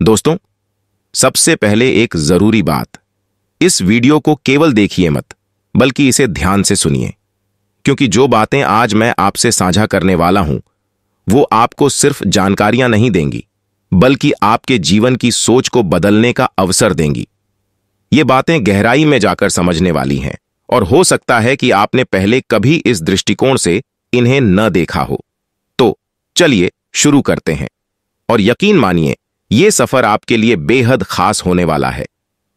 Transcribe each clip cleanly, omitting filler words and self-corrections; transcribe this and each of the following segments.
दोस्तों, सबसे पहले एक जरूरी बात, इस वीडियो को केवल देखिए मत, बल्कि इसे ध्यान से सुनिए, क्योंकि जो बातें आज मैं आपसे साझा करने वाला हूं, वो आपको सिर्फ जानकारियां नहीं देंगी, बल्कि आपके जीवन की सोच को बदलने का अवसर देंगी। ये बातें गहराई में जाकर समझने वाली हैं, और हो सकता है कि आपने पहले कभी इस दृष्टिकोण से इन्हें न देखा हो। तो चलिए शुरू करते हैं, और यकीन मानिए, ये सफर आपके लिए बेहद खास होने वाला है।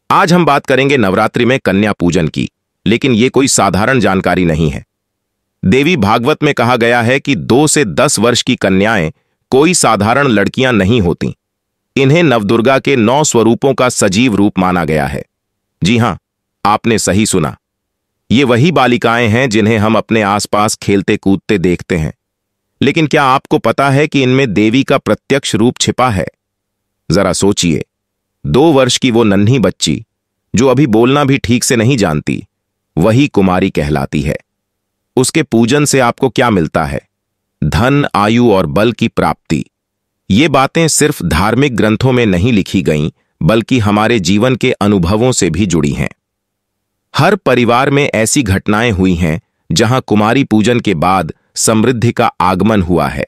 आज हम बात करेंगे नवरात्रि में कन्या पूजन की, लेकिन ये कोई साधारण जानकारी नहीं है। देवी भागवत में कहा गया है कि 2 से 10 वर्ष की कन्याएं कोई साधारण लड़कियां नहीं होती। इन्हें नवदुर्गा के 9 स्वरूपों का सजीव रूप माना गया है। जी हां, आपने सही सुना। ये वही बालिकाएं हैं जिन्हें हम अपने आसपास खेलते कूदते देखते हैं। लेकिन क्या आपको पता है कि इनमें देवी का प्रत्यक्ष रूप छिपा है? जरा सोचिए, 2 वर्ष की वो नन्ही बच्ची जो अभी बोलना भी ठीक से नहीं जानती, वही कुमारी कहलाती है। उसके पूजन से आपको क्या मिलता है? धन, आयु और बल की प्राप्ति। ये बातें सिर्फ धार्मिक ग्रंथों में नहीं लिखी गईं, बल्कि हमारे जीवन के अनुभवों से भी जुड़ी हैं। हर परिवार में ऐसी घटनाएं हुई हैं जहां कुमारी पूजन के बाद समृद्धि का आगमन हुआ है।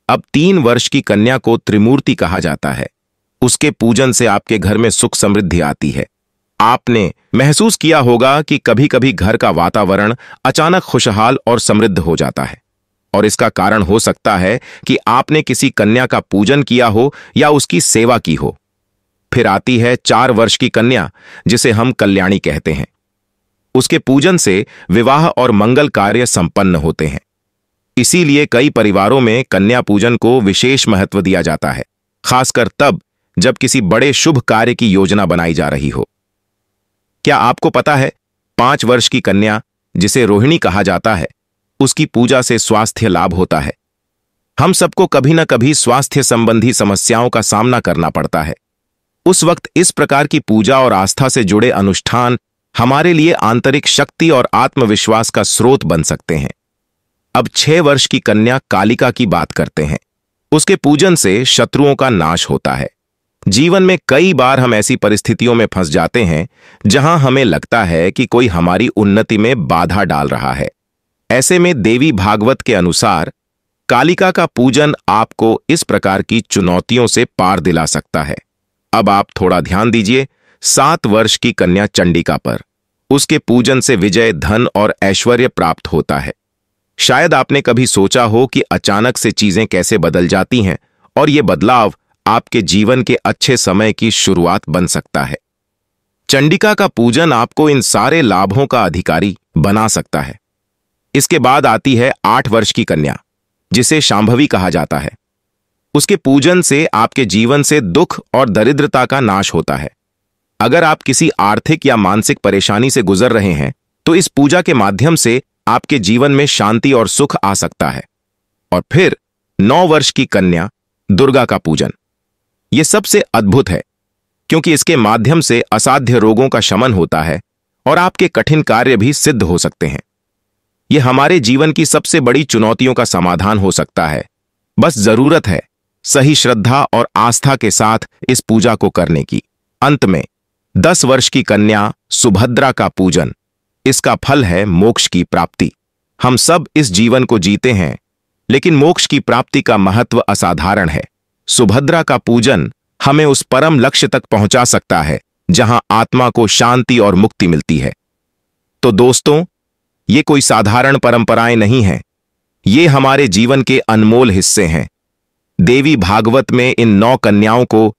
अब 3 वर्ष की कन्या को त्रिमूर्ति कहा जाता है। उसके पूजन से आपके घर में सुख समृद्धि आती है। आपने महसूस किया होगा कि कभी कभी घर का वातावरण अचानक खुशहाल और समृद्ध हो जाता है, और इसका कारण हो सकता है कि आपने किसी कन्या का पूजन किया हो या उसकी सेवा की हो। फिर आती है 4 वर्ष की कन्या, जिसे हम कल्याणी कहते हैं। उसके पूजन से विवाह और मंगल कार्य संपन्न होते हैं। इसीलिए कई परिवारों में कन्या पूजन को विशेष महत्व दिया जाता है, खासकर तब जब किसी बड़े शुभ कार्य की योजना बनाई जा रही हो। क्या आपको पता है, 5 वर्ष की कन्या, जिसे रोहिणी कहा जाता है, उसकी पूजा से स्वास्थ्य लाभ होता है। हम सबको कभी न कभी स्वास्थ्य संबंधी समस्याओं का सामना करना पड़ता है। उस वक्त इस प्रकार की पूजा और आस्था से जुड़े अनुष्ठान हमारे लिए आंतरिक शक्ति और आत्मविश्वास का स्रोत बन सकते हैं। अब 6 वर्ष की कन्या कालिका की बात करते हैं। उसके पूजन से शत्रुओं का नाश होता है। जीवन में कई बार हम ऐसी परिस्थितियों में फंस जाते हैं जहां हमें लगता है कि कोई हमारी उन्नति में बाधा डाल रहा है। ऐसे में देवी भागवत के अनुसार कालिका का पूजन आपको इस प्रकार की चुनौतियों से पार दिला सकता है। अब आप थोड़ा ध्यान दीजिए 7 वर्ष की कन्या चंडिका पर। उसके पूजन से विजय, धन और ऐश्वर्य प्राप्त होता है। शायद आपने कभी सोचा हो कि अचानक से चीजें कैसे बदल जाती हैं, और यह बदलाव आपके जीवन के अच्छे समय की शुरुआत बन सकता है। चंडिका का पूजन आपको इन सारे लाभों का अधिकारी बना सकता है। इसके बाद आती है 8 वर्ष की कन्या, जिसे शांभवी कहा जाता है। उसके पूजन से आपके जीवन से दुख और दरिद्रता का नाश होता है। अगर आप किसी आर्थिक या मानसिक परेशानी से गुजर रहे हैं, तो इस पूजा के माध्यम से आपके जीवन में शांति और सुख आ सकता है। और फिर 9 वर्ष की कन्या दुर्गा का पूजन। यह सबसे अद्भुत है, क्योंकि इसके माध्यम से असाध्य रोगों का शमन होता है और आपके कठिन कार्य भी सिद्ध हो सकते हैं। यह हमारे जीवन की सबसे बड़ी चुनौतियों का समाधान हो सकता है। बस जरूरत है सही श्रद्धा और आस्था के साथ इस पूजा को करने की। अंत में 10 वर्ष की कन्या सुभद्रा का पूजन। इसका फल है मोक्ष की प्राप्ति। हम सब इस जीवन को जीते हैं, लेकिन मोक्ष की प्राप्ति का महत्व असाधारण है। सुभद्रा का पूजन हमें उस परम लक्ष्य तक पहुंचा सकता है जहां आत्मा को शांति और मुक्ति मिलती है। तो दोस्तों, ये कोई साधारण परंपराएं नहीं हैं। ये हमारे जीवन के अनमोल हिस्से हैं। देवी भागवत में इन 9 कन्याओं को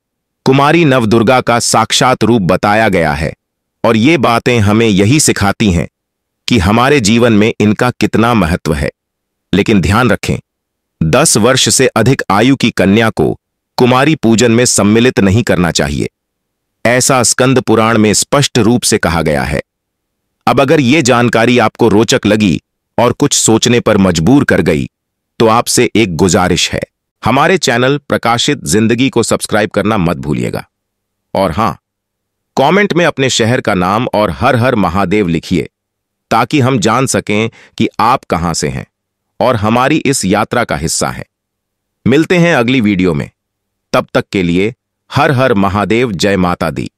कुमारी नवदुर्गा का साक्षात रूप बताया गया है, और ये बातें हमें यही सिखाती हैं कि हमारे जीवन में इनका कितना महत्व है। लेकिन ध्यान रखें, 10 वर्ष से अधिक आयु की कन्या को कुमारी पूजन में सम्मिलित नहीं करना चाहिए। ऐसा स्कंद पुराण में स्पष्ट रूप से कहा गया है। अब अगर ये जानकारी आपको रोचक लगी और कुछ सोचने पर मजबूर कर गई, तो आपसे एक गुजारिश है, हमारे चैनल प्रकाशित जिंदगी को सब्सक्राइब करना मत भूलिएगा। और हां, कमेंट में अपने शहर का नाम और हर हर महादेव लिखिए, ताकि हम जान सकें कि आप कहां से हैं और हमारी इस यात्रा का हिस्सा हैं। मिलते हैं अगली वीडियो में। तब तक के लिए हर हर महादेव, जय माता दी।